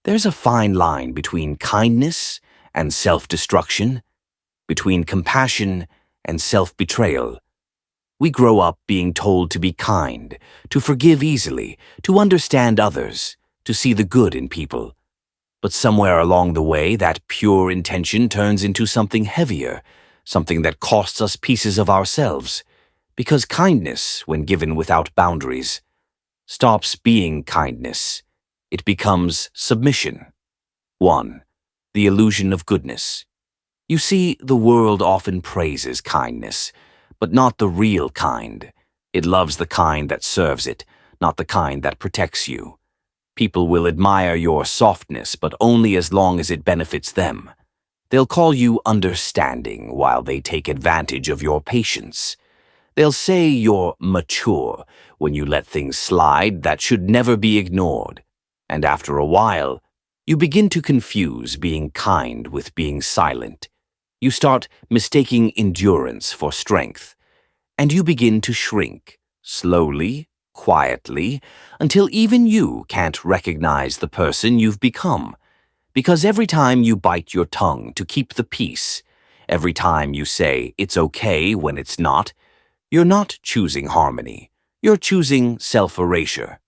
There's a fine line between kindness and self-destruction, between compassion and self-betrayal. We grow up being told to be kind, to forgive easily, to understand others, to see the good in people. But somewhere along the way, that pure intention turns into something heavier, something that costs us pieces of ourselves. Because kindness, when given without boundaries, stops being kindness. It becomes submission. 1. The illusion of goodness. You see, the world often praises kindness, but not the real kind. It loves the kind that serves it, not the kind that protects you. People will admire your softness, but only as long as it benefits them. They'll call you understanding while they take advantage of your patience. They'll say you're mature when you let things slide that should never be ignored. And after a while, you begin to confuse being kind with being silent. You start mistaking endurance for strength. And you begin to shrink, slowly, quietly, until even you can't recognize the person you've become. Because every time you bite your tongue to keep the peace, every time you say it's okay when it's not, you're not choosing harmony. You're choosing self-erasure.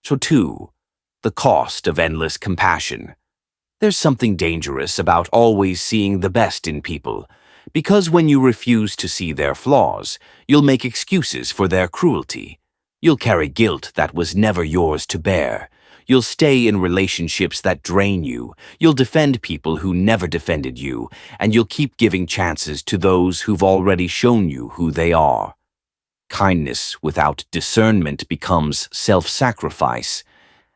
So 2. The cost of endless compassion. There's something dangerous about always seeing the best in people, because when you refuse to see their flaws, you'll make excuses for their cruelty. You'll carry guilt that was never yours to bear. You'll stay in relationships that drain you. You'll defend people who never defended you, and you'll keep giving chances to those who've already shown you who they are. Kindness without discernment becomes self-sacrifice,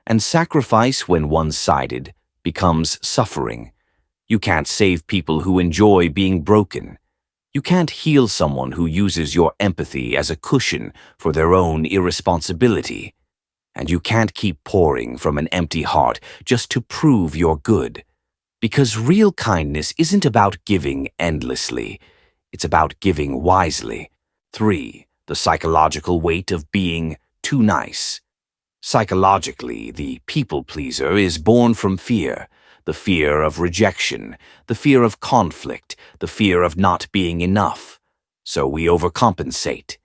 and sacrifice when one-sided becomes suffering. You can't save people who enjoy being broken. You can't heal someone who uses your empathy as a cushion for their own irresponsibility. And you can't keep pouring from an empty heart just to prove you're good. Because real kindness isn't about giving endlessly. It's about giving wisely. 3. The psychological weight of being too nice. Psychologically, the people-pleaser is born from fear. The fear of rejection, the fear of conflict, the fear of not being enough. So we overcompensate.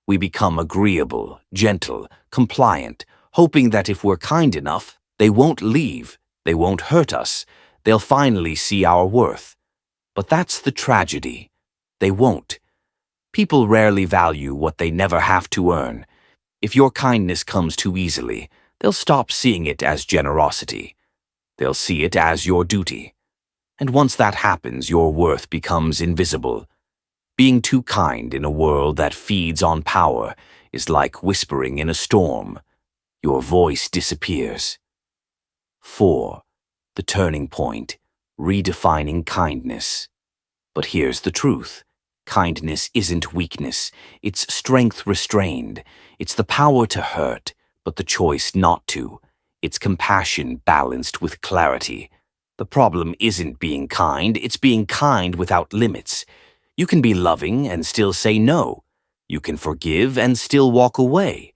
We become agreeable, gentle, compliant, hoping that if we're kind enough, they won't leave, they won't hurt us, they'll finally see our worth. But that's the tragedy. They won't. People rarely value what they never have to earn. If your kindness comes too easily, they'll stop seeing it as generosity. They'll see it as your duty. And once that happens, your worth becomes invisible. Being too kind in a world that feeds on power is like whispering in a storm. Your voice disappears. 4. The turning point, redefining kindness. But here's the truth. Kindness isn't weakness. It's strength restrained. It's the power to hurt, but the choice not to. It's compassion balanced with clarity. The problem isn't being kind, it's being kind without limits. You can be loving and still say no. You can forgive and still walk away.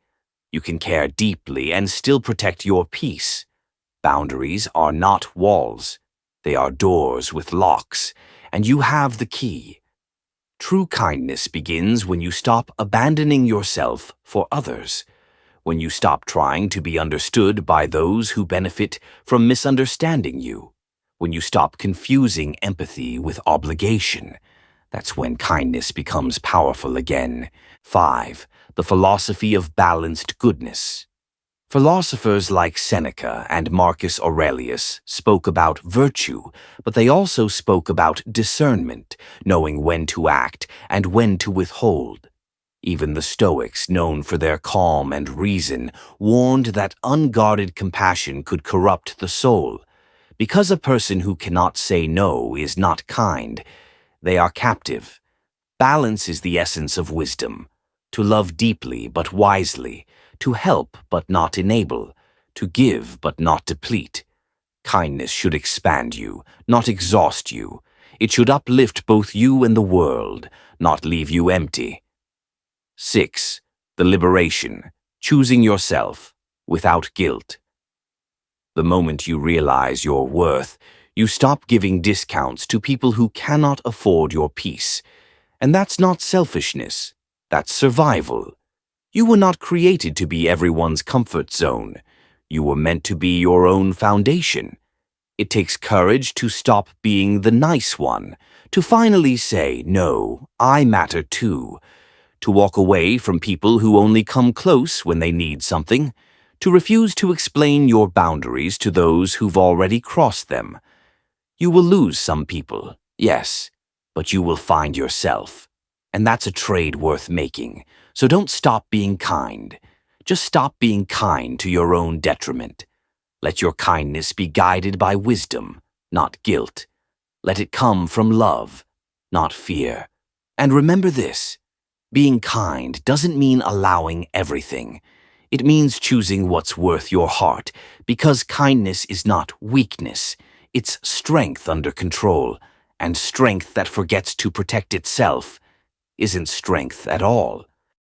You can care deeply and still protect your peace. Boundaries are not walls. They are doors with locks, and you have the key. True kindness begins when you stop abandoning yourself for others. When you stop trying to be understood by those who benefit from misunderstanding you. When you stop confusing empathy with obligation. That's when kindness becomes powerful again. 5. The philosophy of balanced goodness. Philosophers like Seneca and Marcus Aurelius spoke about virtue, but they also spoke about discernment, knowing when to act and when to withhold. Even the Stoics, known for their calm and reason, warned that unguarded compassion could corrupt the soul. Because a person who cannot say no is not kind, they are captive. Balance is the essence of wisdom. To love deeply but wisely, to help but not enable, to give but not deplete. Kindness should expand you, not exhaust you. It should uplift both you and the world, not leave you empty. 6. The liberation, choosing yourself without guilt. The moment you realize your worth, you stop giving discounts to people who cannot afford your peace. And that's not selfishness, that's survival. You were not created to be everyone's comfort zone. You were meant to be your own foundation. It takes courage to stop being the nice one, to finally say, no, I matter too, to walk away from people who only come close when they need something, to refuse to explain your boundaries to those who've already crossed them. You will lose some people, yes, but you will find yourself. And that's a trade worth making, so don't stop being kind. Just stop being kind to your own detriment. Let your kindness be guided by wisdom, not guilt. Let it come from love, not fear. And remember this, being kind doesn't mean allowing everything. It means choosing what's worth your heart, because kindness is not weakness. It's strength under control, and strength that forgets to protect itself isn't strength at all.